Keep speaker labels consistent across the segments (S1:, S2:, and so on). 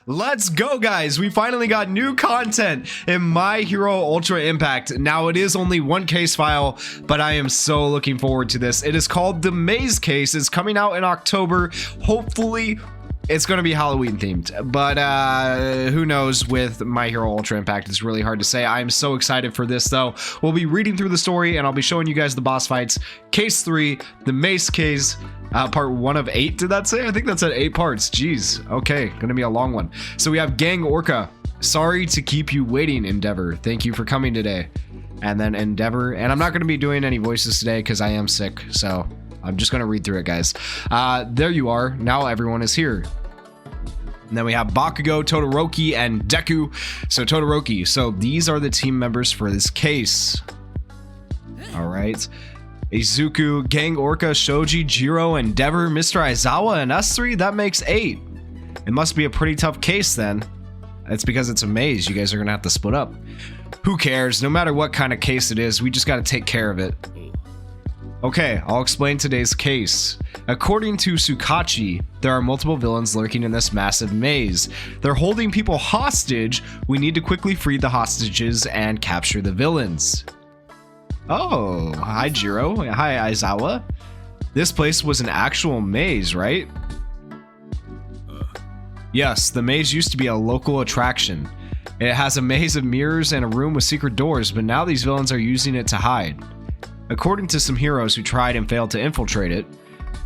S1: Let's go, guys. We finally got new content in My Hero Ultra Impact. Now, it is only one case file, but I am so looking forward to this. It is called The Maze Case. It's coming out in October. Hopefully, it's going to be Halloween themed, but who knows with My Hero Ultra Impact. It's really hard to say. I'm so excited for this, though. We'll be reading through the story, and I'll be showing you guys the boss fights. Case 3, The Maze Case. Part 1 of 8, did that say? I think that's at 8 parts. Jeez. Okay, gonna be a long one. So we have Gang Orca. Sorry to keep you waiting, Endeavor. Thank you for coming today. And then Endeavor. And I'm not gonna be doing any voices today because I am sick. So I'm just gonna read through it, guys. There you are. Now everyone is here. And then we have Bakugo, Todoroki, and Deku. So Todoroki. So these are the team members for this case. All right. Izuku, Gang Orca, Shoji, Jiro, Endeavor, Mr. Aizawa, and us 3? That makes 8. It must be a pretty tough case then. It's because it's a maze. You guys are going to have to split up. Who cares? No matter what kind of case it is, we just got to take care of it. Okay, I'll explain today's case. According to Tsukachi, there are multiple villains lurking in this massive maze. They're holding people hostage. We need to quickly free the hostages and capture the villains. Oh, hi Jiro. Hi Aizawa. This place was an actual maze, right? Yes, the maze used to be a local attraction. It has a maze of mirrors and a room with secret doors, but now these villains are using it to hide. According to some heroes who tried and failed to infiltrate it,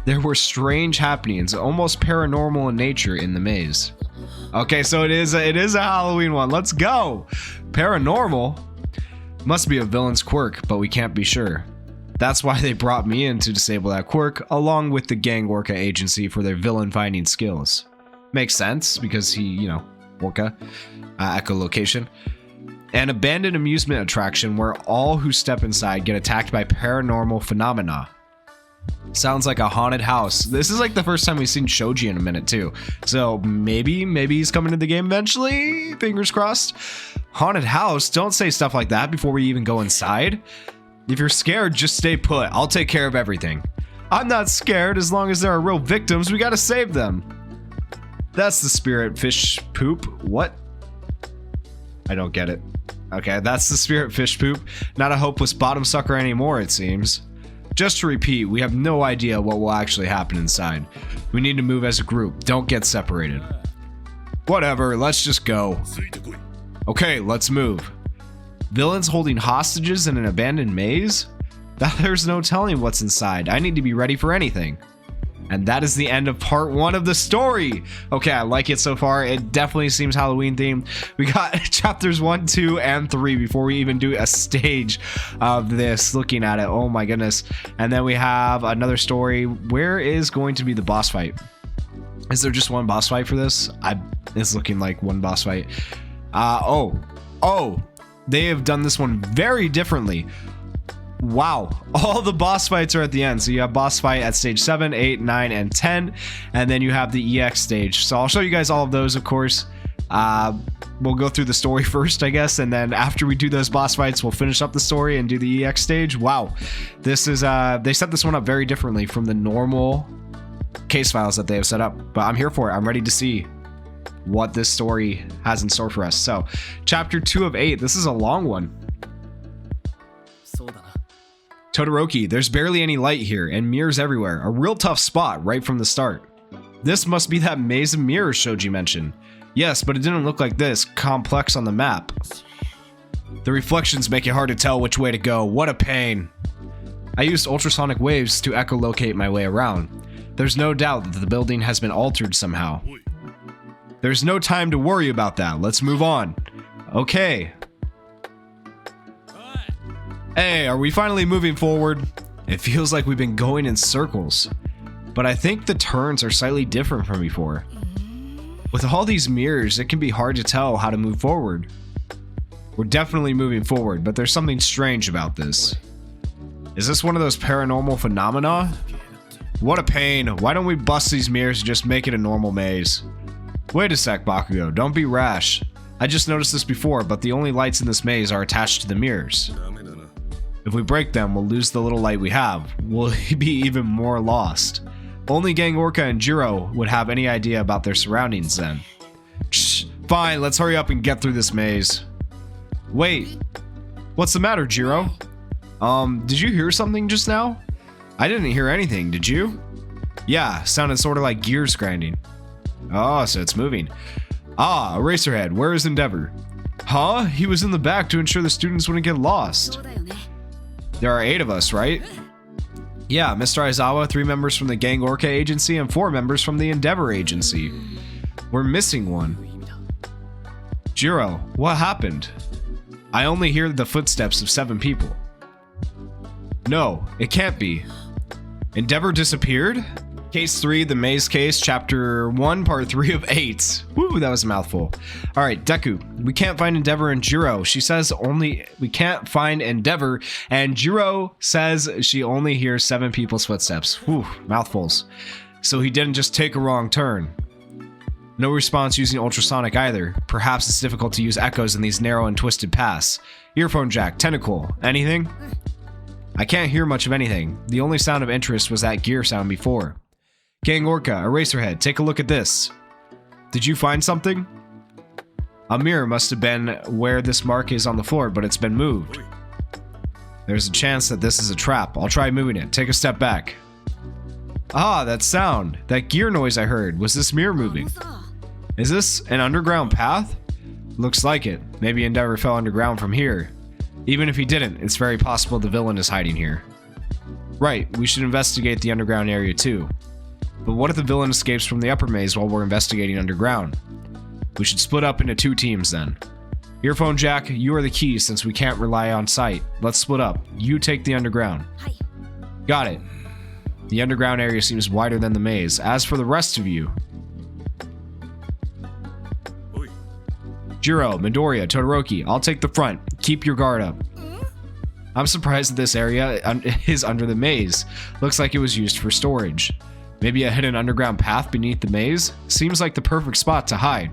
S1: there were strange happenings, almost paranormal in nature, in the maze. Okay, so it is a Halloween one. Let's go. Paranormal? Must be a villain's quirk, but we can't be sure. That's why they brought me in to disable that quirk, along with the Gang Orca agency for their villain finding skills. Makes sense, because he, you know, Orca, echolocation. An abandoned amusement attraction where all who step inside get attacked by paranormal phenomena. Sounds like a haunted house. This is like the first time we've seen Shoji in a minute too. So maybe he's coming to the game eventually. Fingers crossed. Haunted house? Don't say stuff like that before we even go inside. If you're scared, just stay put. I'll take care of everything. I'm not scared as long as there are real victims. We gotta save them. That's the spirit fish poop. What? I don't get it. Okay, that's the spirit fish poop. Not a hopeless bottom sucker anymore, it seems. Just to repeat, we have no idea what will actually happen inside. We need to move as a group. Don't get separated. Whatever, let's just go. Okay, let's move. Villains holding hostages in an abandoned maze? There's no telling what's inside. I need to be ready for anything. And that is the end of part 1 of the story. Okay, I like it so far. It definitely seems Halloween themed. We got chapters 1, 2, and 3 before we even do a stage of this. Looking at it, oh my goodness. And then we have another story. Where is going to be the boss fight? Is there just one boss fight for this? It's looking like one boss fight. Oh, they have done this one very differently. Wow, all the boss fights are at the end. So you have boss fight at stage 7, 8, 9, and 10, and then you have the EX stage. So I'll show you guys all of those, of course. We'll go through the story first, I guess, and then after we do those boss fights, we'll finish up the story and do the EX stage. Wow, this is they set this one up very differently from the normal case files that they have set up, but I'm here for it. I'm ready to see what this story has in store for us. So chapter 2 of 8, this is a long one. Todoroki, there's barely any light here and mirrors everywhere. A real tough spot right from the start. This must be that maze of mirrors Shoji mentioned. Yes, but it didn't look like this complex on the map. The reflections make it hard to tell which way to go. What a pain. I used ultrasonic waves to echolocate my way around. There's no doubt that the building has been altered somehow. There's no time to worry about that. Let's move on. Okay. Hey, are we finally moving forward? It feels like we've been going in circles, but I think the turns are slightly different from before. With all these mirrors, it can be hard to tell how to move forward. We're definitely moving forward, but there's something strange about this. Is this one of those paranormal phenomena? What a pain. Why don't we bust these mirrors and just make it a normal maze? Wait a sec, Bakugo, don't be rash. I just noticed this before, but the only lights in this maze are attached to the mirrors. If we break them, we'll lose the little light we have. We'll be even more lost. Only Gang Orca and Jiro would have any idea about their surroundings then. Shh, Fine, let's hurry up and get through this maze. Wait, what's the matter, Jiro? Did you hear something just now? I didn't hear anything, did you? Yeah, sounded sort of like gears grinding. Oh, so it's moving. Ah, Eraserhead, where is Endeavor? Huh? He was in the back to ensure the students wouldn't get lost. There are 8 of us, right? Yeah, Mr. Aizawa, 3 members from the Gang Orca Agency, and 4 members from the Endeavor Agency. We're missing one. Jiro, what happened? I only hear the footsteps of 7 people. No, it can't be. Endeavor disappeared? Case 3, the Maze Case, Chapter 1, Part 3 of 8. Woo, that was a mouthful. Alright, Deku, we can't find Endeavor and Jiro. She says only we can't find Endeavor, and Jiro says she only hears 7 people's footsteps. Whew, mouthfuls. So he didn't just take a wrong turn. No response using ultrasonic either. Perhaps it's difficult to use echoes in these narrow and twisted paths. Earphone jack, tentacle, anything? I can't hear much of anything. The only sound of interest was that gear sound before. Gang Orca, Eraserhead, take a look at this. Did you find something? A mirror must have been where this mark is on the floor, but it's been moved. There's a chance that this is a trap. I'll try moving it. Take a step back. Ah, that sound. That gear noise I heard. Was this mirror moving? Is this an underground path? Looks like it. Maybe Endeavor fell underground from here. Even if he didn't, it's very possible the villain is hiding here. Right, we should investigate the underground area too. But what if the villain escapes from the upper maze while we're investigating underground? We should split up into 2 teams then. Earphone Jack, you are the key since we can't rely on sight. Let's split up. You take the underground. Got it. The underground area seems wider than the maze. As for the rest of you... Jiro, Midoriya, Todoroki, I'll take the front. Keep your guard up. I'm surprised that this area is under the maze. Looks like it was used for storage. Maybe a hidden underground path beneath the maze? Seems like the perfect spot to hide.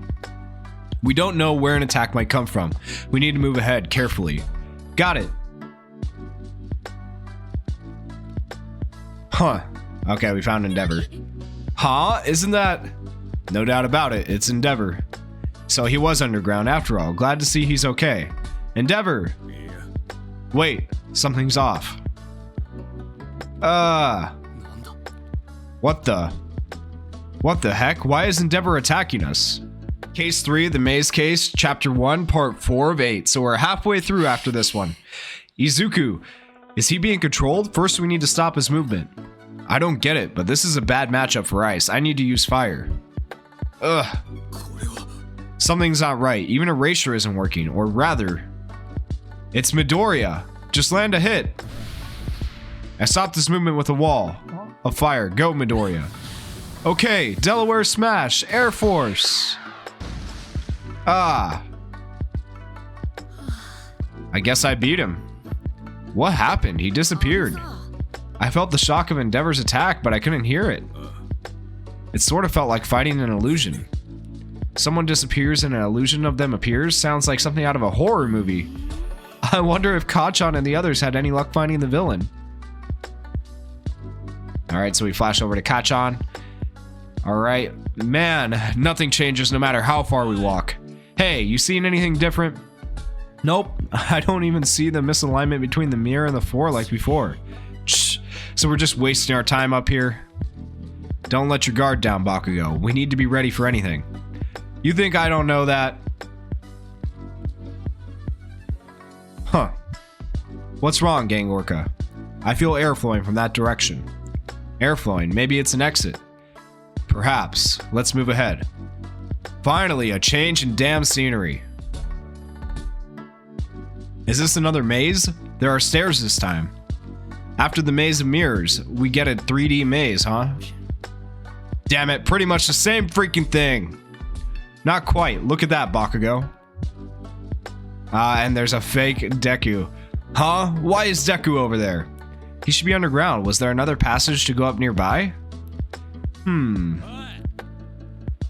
S1: We don't know where an attack might come from. We need to move ahead carefully. Got it. Huh. Okay, we found Endeavor. Huh? Isn't that... No doubt about it, it's Endeavor. So he was underground after all. Glad to see he's okay. Endeavor! Wait, something's off. What the heck? Why is Endeavor attacking us? Case 3, the Maze Case, Chapter 1, Part 4 of 8. So we're halfway through after this one. Izuku, is he being controlled? First we need to stop his movement. I don't get it, but this is a bad matchup for ice. I need to use fire. Ugh. Something's not right. Even Erasure isn't working. Or rather, it's Midoriya. Just land a hit. I stopped this movement with a wall of fire. Go, Midoriya. Okay, Delaware Smash, Air Force. Ah. I guess I beat him. What happened? He disappeared. I felt the shock of Endeavor's attack, but I couldn't hear it. It sort of felt like fighting an illusion. Someone disappears and an illusion of them appears? Sounds like something out of a horror movie. I wonder if Kacchan and the others had any luck finding the villain. Alright, so we flash over to Kacchan. Alright, man, nothing changes no matter how far we walk. Hey, you seen anything different? Nope, I don't even see the misalignment between the mirror and the floor like before. Shh, so we're just wasting our time up here? Don't let your guard down, Bakugo. We need to be ready for anything. You think I don't know that? Huh. What's wrong, Gang Orca? I feel air flowing from that direction. Air flowing, maybe it's an exit. Perhaps. Let's move ahead. Finally, a change in damn scenery. Is this another maze? There are stairs this time. After the maze of mirrors, we get a 3D maze, huh? Damn it, pretty much the same freaking thing. Not quite. Look at that, Bakugo. And there's a fake Deku. Huh? Why is Deku over there? He should be underground. Was there another passage to go up nearby?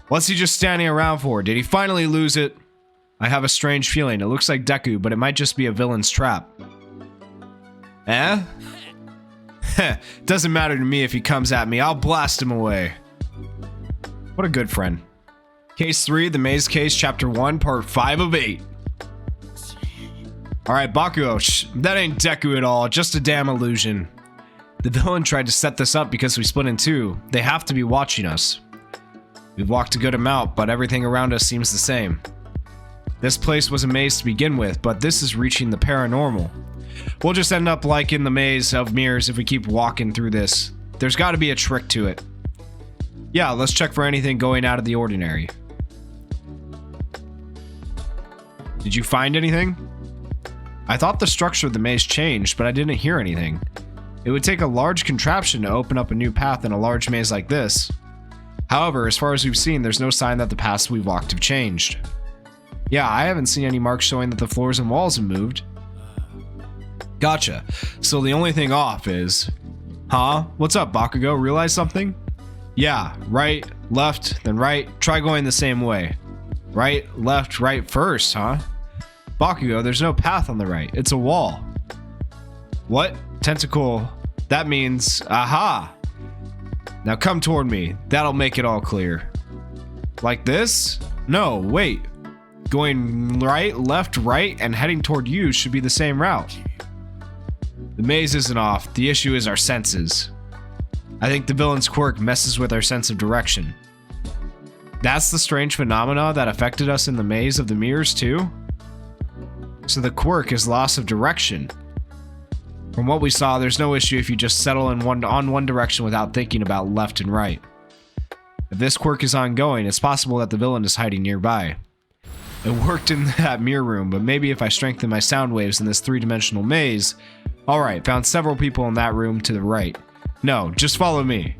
S1: What's he just standing around for? Did he finally lose it? I have a strange feeling. It looks like Deku, but it might just be a villain's trap. Eh? Heh, doesn't matter to me if he comes at me. I'll blast him away. What a good friend. Case 3, The Maze Case, Chapter 1, Part 5 of 8. Alright, Bakugo, that ain't Deku at all, just a damn illusion. The villain tried to set this up because we split in two. They have to be watching us. We've walked a good amount, but everything around us seems the same. This place was a maze to begin with, but this is reaching the paranormal. We'll just end up like in the maze of mirrors if we keep walking through this. There's got to be a trick to it. Yeah, let's check for anything going out of the ordinary. Did you find anything? I thought the structure of the maze changed, but I didn't hear anything. It would take a large contraption to open up a new path in a large maze like this. However, as far as we've seen, there's no sign that the paths we've walked have changed. Yeah, I haven't seen any marks showing that the floors and walls have moved. Gotcha. So the only thing off is... Huh? What's up, Bakugo? Realize something? Yeah, right, left, then right. Try going the same way. Right, left, right first, huh? Bakugo, there's no path on the right. It's a wall. What? Tentacle. That means... Aha! Now come toward me. That'll make it all clear. Like this? No, wait. Going right, left, right, and heading toward you should be the same route. The maze isn't off. The issue is our senses. I think the villain's quirk messes with our sense of direction. That's the strange phenomena that affected us in the maze of the mirrors too? So the quirk is loss of direction. From what we saw, there's no issue if you just settle in one direction without thinking about left and right. If this quirk is ongoing, it's possible that the villain is hiding nearby. It worked in that mirror room, but maybe if I strengthen my sound waves in this three-dimensional maze... Alright, found several people in that room to the right. No, just follow me.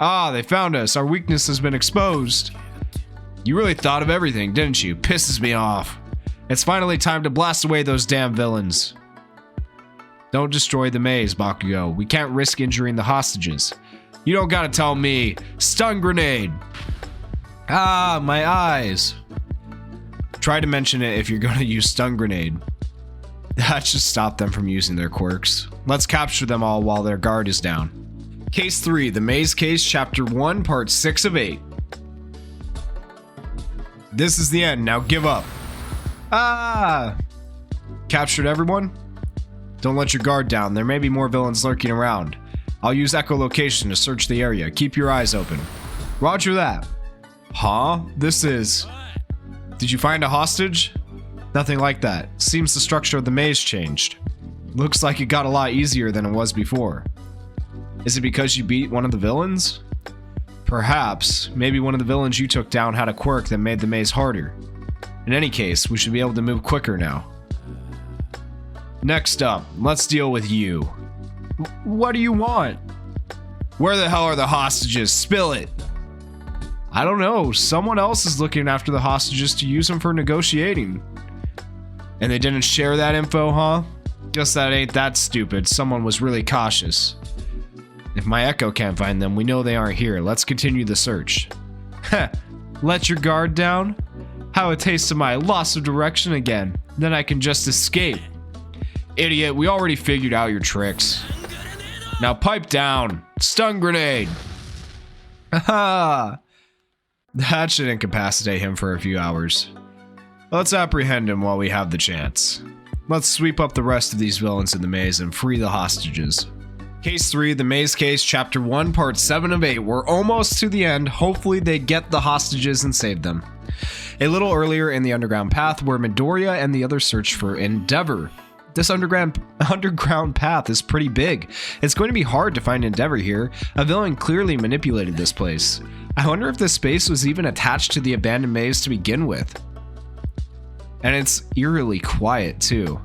S1: Ah, they found us. Our weakness has been exposed. You really thought of everything, didn't you? Pisses me off. It's finally time to blast away those damn villains. Don't destroy the maze, Bakugo. We can't risk injuring the hostages. You don't gotta tell me. Stun grenade. Ah, my eyes. Try to mention it if you're gonna use stun grenade. That should stop them from using their quirks. Let's capture them all while their guard is down. Case 3, The Maze Case, Chapter 1, Part 6 of 8. This is the end. Now give up. Ah! Captured everyone? Don't let your guard down. There may be more villains lurking around. I'll use echolocation to search the area. Keep your eyes open. Roger that. Huh? This is... Did you find a hostage? Nothing like that. Seems the structure of the maze changed. Looks like it got a lot easier than it was before. Is it because you beat one of the villains? Perhaps. Maybe one of the villains you took down had a quirk that made the maze harder. In any case, we should be able to move quicker now. Next up, let's deal with you. What do you want? Where the hell are the hostages? Spill it! I don't know. Someone else is looking after the hostages to use them for negotiating. And they didn't share that info, huh? Guess that ain't that stupid. Someone was really cautious. If my echo can't find them, we know they aren't here. Let's continue the search. Heh. Let your guard down? How a taste of my loss of direction again. Then I can just escape. Idiot, we already figured out your tricks. Now pipe down. Stun grenade. Haha. That should incapacitate him for a few hours. Let's apprehend him while we have the chance. Let's sweep up the rest of these villains in the maze and free the hostages. Case 3, The Maze Case, Chapter 1, Part 7 of 8. We're almost to the end. Hopefully they get the hostages and save them. A little earlier in the underground path where Midoriya and the others search for Endeavor. This underground path is pretty big. It's going to be hard to find Endeavor here. A villain clearly manipulated this place. I wonder if this space was even attached to the abandoned maze to begin with. And it's eerily quiet too.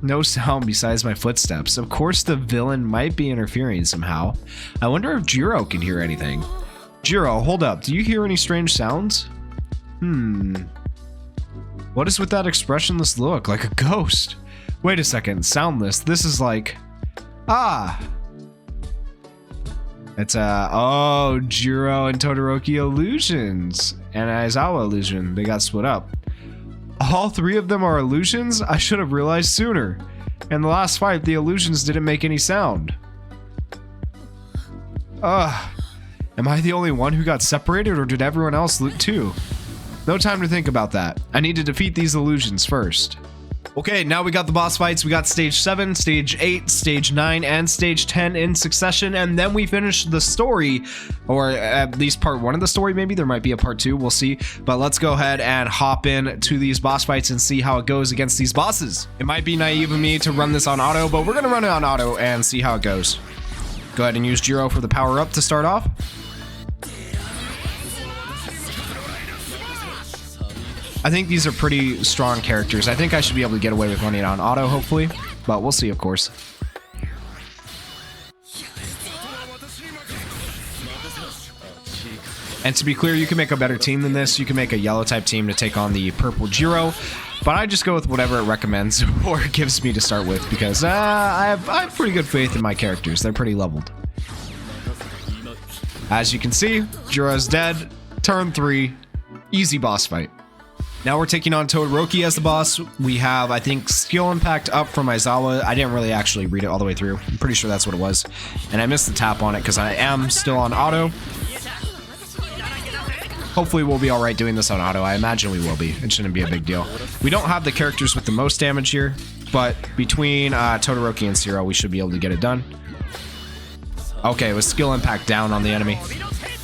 S1: No sound besides my footsteps. Of course the villain might be interfering somehow. I wonder if Jiro can hear anything. Jiro, hold up. Do you hear any strange sounds? What is with that expressionless look? Like a ghost. Wait a second. Soundless. This is like... Ah! It's oh, Jiro and Todoroki illusions. And Aizawa illusion. They got split up. All three of them are illusions? I should have realized sooner. In the last fight, the illusions didn't make any sound. Ugh. Am I the only one who got separated, or did everyone else loot too? No time to think about that. I need to defeat these illusions first. Okay, now we got the boss fights. We got stage 7, stage 8, stage 9, and stage 10 in succession, and then we finish the story, or at least part 1 of the story. Maybe there might be a part 2, we'll see. But let's go ahead and hop in to these boss fights and see how it goes against these bosses. It might be naive of me to run this on auto, but we're gonna run it on auto and see how it goes. Go ahead and use Jiro for the power up to start off. I think these are pretty strong characters. I think I should be able to get away with running it on auto, hopefully, but we'll see, of course. And to be clear, you can make a better team than this. You can make a yellow type team to take on the purple Jiro, but I just go with whatever it recommends or it gives me to start with, because I have pretty good faith in my characters. They're pretty leveled. As you can see, Jiro's dead. Turn 3, easy boss fight. Now we're taking on Todoroki as the boss. We have, I think, skill impact up from Aizawa. I didn't really actually read it all the way through. I'm pretty sure that's what it was. And I missed the tap on it because I am still on auto. Hopefully we'll be alright doing this on auto. I imagine we will be. It shouldn't be a big deal. We don't have the characters with the most damage here, but between Todoroki and Zero, we should be able to get it done. Okay, it was skill impact down on the enemy.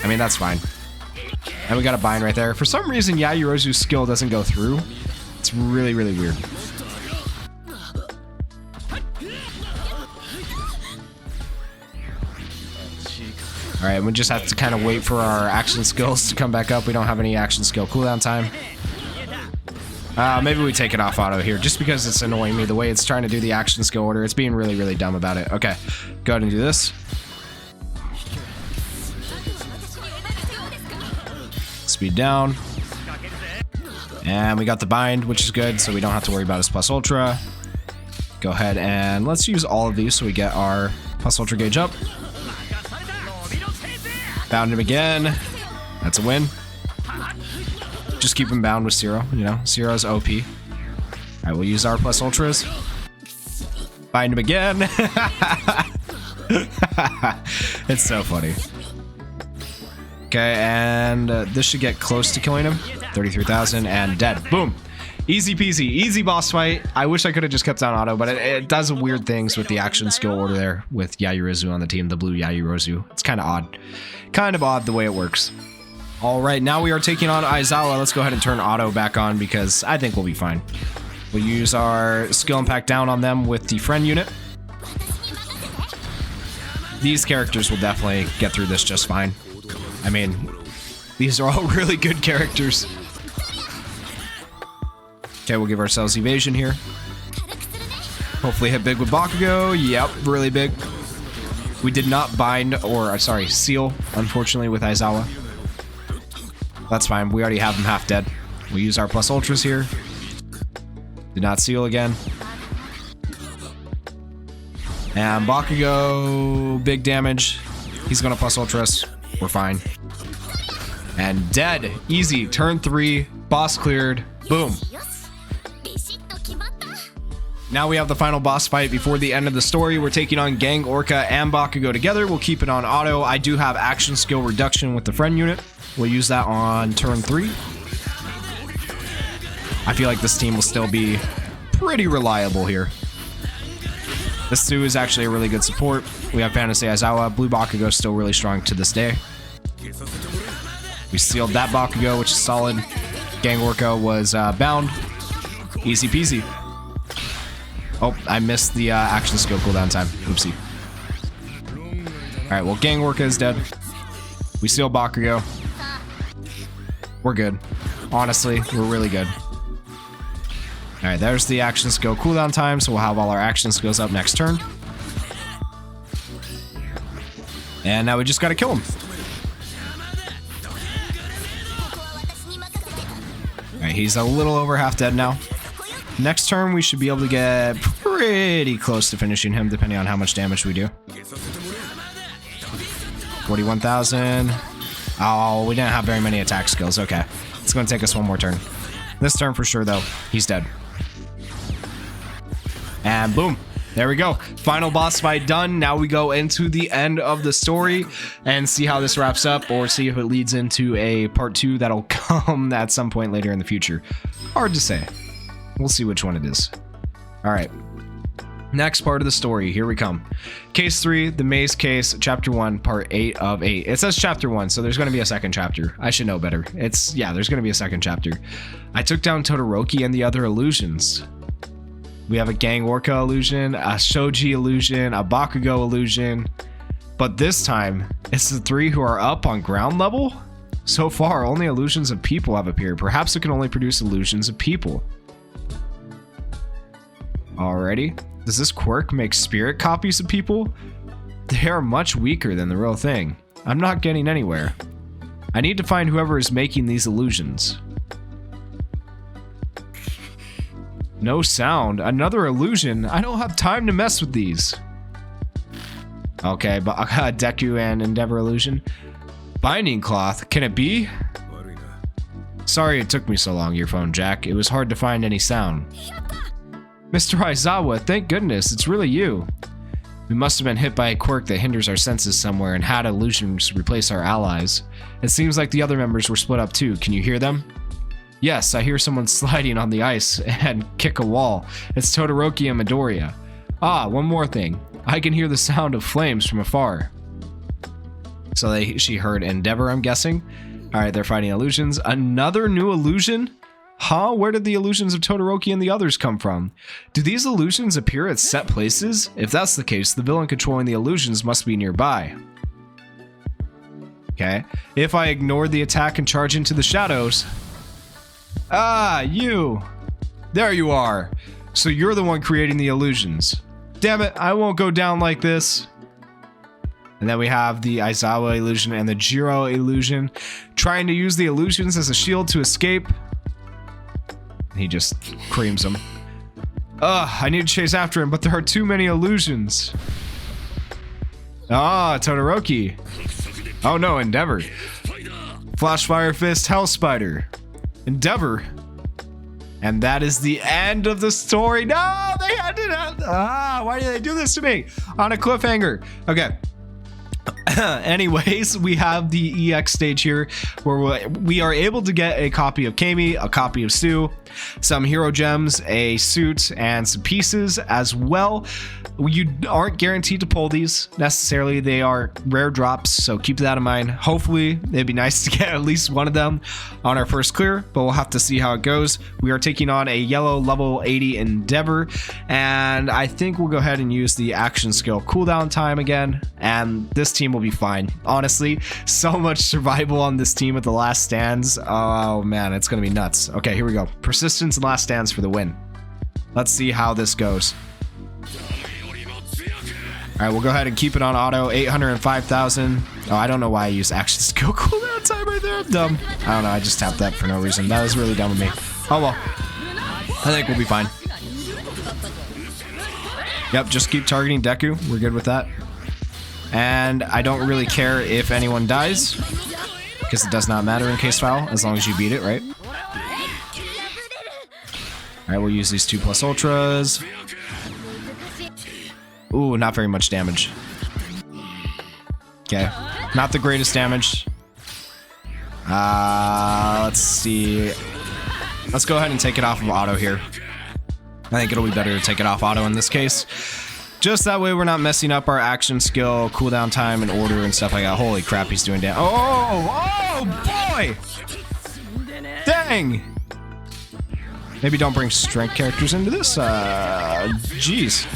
S1: I mean, that's fine. And we got a bind right there. For some reason, Yayorozu's skill doesn't go through. It's really, really weird. Alright, we just have to kind of wait for our action skills to come back up. We don't have any action skill cooldown time. Maybe we take it off auto here, just because it's annoying me the way it's trying to do the action skill order. It's being really, really dumb about it. Okay, go ahead and do this. Speed down. And we got the bind, which is good, so we don't have to worry about his plus ultra. Go ahead and let's use all of these so we get our plus ultra gauge up. Bound him again. That's a win. Just keep him bound with Zero, you know. Zero's OP. Alright, we'll use our plus ultras. Bind him again. It's so funny. Okay, and this should get close to killing him. 33,000 and dead. Boom. Easy peasy. Easy boss fight. I wish I could have just kept on auto, but it does weird things with the action skill order there with Yayorozu on the team, the blue Yayorozu. It's kind of odd. Kind of odd the way it works. All right, now we are taking on Aizawa. Let's go ahead and turn auto back on because I think we'll be fine. We'll use our skill impact down on them with the friend unit. These characters will definitely get through this just fine. I mean, these are all really good characters. Okay, we'll give ourselves evasion here. Hopefully hit big with Bakugo. Yep, really big. We did not bind, or sorry, seal, unfortunately, with Aizawa. That's fine. We already have him half dead. We'll use our plus ultras here. Did not seal again. And Bakugo, big damage. He's gonna plus ultras. We're fine. And dead. Easy. Turn 3. Boss cleared. Boom. Now we have the final boss fight before the end of the story. We're taking on Gang, Orca, and Bakugo together. We'll keep it on auto. I do have action skill reduction with the friend unit. We'll use that on turn 3. I feel like this team will still be pretty reliable here. This Sue is actually a really good support. We have Fantasy Aizawa. Blue Bakugo still really strong to this day. We sealed that Bakugo, which is solid. Gang Orca was bound. Easy peasy. Oh, I missed the action skill cooldown time. Oopsie. Alright, well, Gang Orca is dead. We seal Bakugo. We're good. Honestly, we're really good. Alright, there's the action skill cooldown time, so we'll have all our action skills up next turn. And now we just gotta kill him. Alright, he's a little over half dead now. Next turn, we should be able to get pretty close to finishing him, depending on how much damage we do. 41,000. Oh, we didn't have very many attack skills. Okay. It's going to take us one more turn. This turn for sure, though. He's dead. And boom. There we go. Final boss fight done. Now we go into the end of the story and see how this wraps up, or see if it leads into a part 2 that'll come at some point later in the future. Hard to say. We'll see which one it is. All right. Next part of the story. Here we come. Case 3, the maze case, chapter 1, part 8 of 8. It says chapter 1, so there's going to be a second chapter. I should know better. There's going to be a second chapter. I took down Todoroki and the other illusions. We have a Gang Orca illusion, a Shoji illusion, a Bakugo illusion. But this time, it's the 3 who are up on ground level? So far, only illusions of people have appeared. Perhaps it can only produce illusions of people. Alrighty. Does this quirk make spirit copies of people? They are much weaker than the real thing. I'm not getting anywhere. I need to find whoever is making these illusions. No sound. Another illusion. I don't have time to mess with these. Okay, but Deku and Endeavor illusion. Binding cloth. Can it be? Sorry it took me so long, your phone jack. It was hard to find any sound. Mr. Aizawa, thank goodness, it's really you. We must have been hit by a quirk that hinders our senses somewhere and had illusions replace our allies. It seems like the other members were split up too. Can you hear them? Yes, I hear someone sliding on the ice and kick a wall. It's Todoroki and Midoriya. Ah, one more thing. I can hear the sound of flames from afar. So she heard Endeavor, I'm guessing. Alright, they're fighting illusions. Another new illusion? Huh? Where did the illusions of Todoroki and the others come from? Do these illusions appear at set places? If that's the case, the villain controlling the illusions must be nearby. Okay. If I ignore the attack and charge into the shadows... Ah, you! There you are! So you're the one creating the illusions. Damn it, I won't go down like this. And then we have the Aizawa illusion and the Jiro illusion, trying to use the illusions as a shield to escape. He just creams them. I need to chase after him, but there are too many illusions. Ah, Todoroki. Oh no, Endeavor. Flash Fire Fist, Hell Spider. Endeavor. And that is the end of the story. No, they had to. Why did they do this to me? On a cliffhanger. Okay. Anyways, we have the EX stage here where we are able to get a copy of Kami, a copy of Sue, some hero gems, a suit, and some pieces as well. You aren't guaranteed to pull these necessarily. They are rare drops, so keep that in mind. Hopefully, it'd be nice to get at least one of them on our first clear, but we'll have to see how it goes. We are taking on a yellow level 80 Endeavor, and I think we'll go ahead and use the action skill cooldown time again, and this team will be fine. Honestly, so much survival on this team at the last stands. Oh man, it's gonna be nuts. Okay, here we go. Persistence and last stands for the win. Let's see how this goes. All right, we'll go ahead and keep it on auto. 805,000. Oh, I don't know why I used action skill cooldown time right there. I'm dumb. I don't know. I just tapped that for no reason. That was really dumb of me. Oh well. I think we'll be fine. Yep, just keep targeting Deku. We're good with that. And I don't really care if anyone dies, because it does not matter in case file as long as you beat it, right? All right, we'll use these 2+ ultras. Ooh, not very much damage. Okay, not the greatest damage. Let's see. Let's go ahead and take it off of auto here. I think it'll be better to take it off auto in this case. Just that way we're not messing up our action skill, cooldown time, and order and stuff like that. Holy crap, he's doing damage. Oh boy! Dang! Maybe don't bring strength characters into this. Jeez.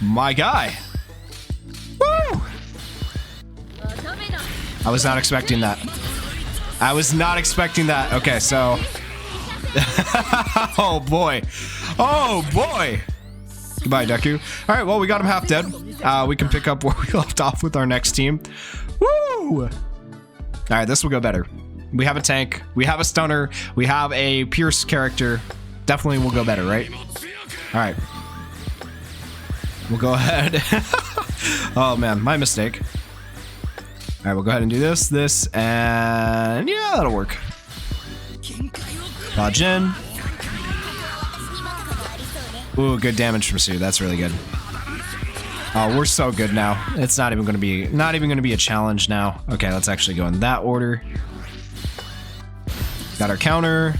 S1: My guy. Woo! I was not expecting that. I was not expecting that. Okay, so... oh boy. Oh boy. Goodbye, Deku. All right, well, we got him half dead. We can pick up where we left off with our next team. Woo! All right, this will go better. We have a tank. We have a stunner. We have a Pierce character. Definitely will go better, right? All right. We'll go ahead. Oh man, my mistake. All right, we'll go ahead and do this, and yeah, that'll work. Dodge in. Ooh, good damage from Sue. That's really good. Oh, we're so good now. It's not even gonna be a challenge now. Okay, let's actually go in that order. Got our counter.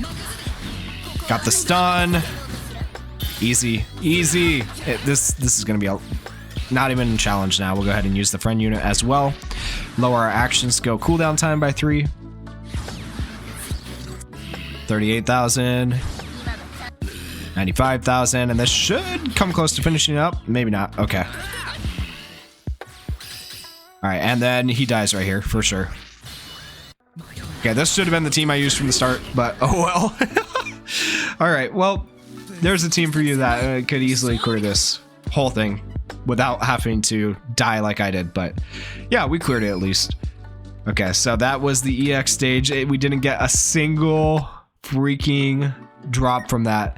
S1: Got the stun. Easy, easy. This is gonna be a not even a challenge now. We'll go ahead and use the friend unit as well. Lower our action skill cooldown time by 3. 38,000. 95,000, and this should come close to finishing up. Maybe not. Okay. All right, and then he dies right here for sure. Okay, this should have been the team I used from the start, but oh well. All right, well, there's a team for you that could easily clear this whole thing without having to die like I did, but yeah, we cleared it at least. Okay, so that was the EX stage. We didn't get a single freaking drop from that.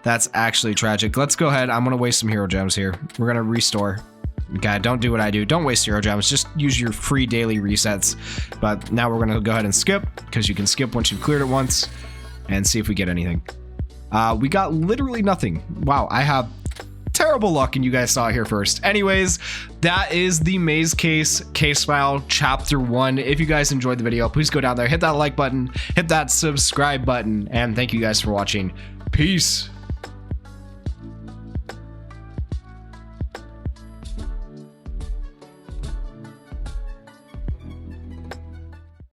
S1: That's actually tragic. Let's go ahead. I'm going to waste some hero gems here. We're going to restore. Okay, don't do what I do. Don't waste hero gems. Just use your free daily resets. But now we're going to go ahead and skip, because you can skip once you've cleared it once, and see if we get anything. We got literally nothing. Wow, I have terrible luck, and you guys saw it here first. Anyways, that is the Maze Case case file chapter 1. If you guys enjoyed the video, please go down there, hit that like button, hit that subscribe button, and thank you guys for watching. Peace.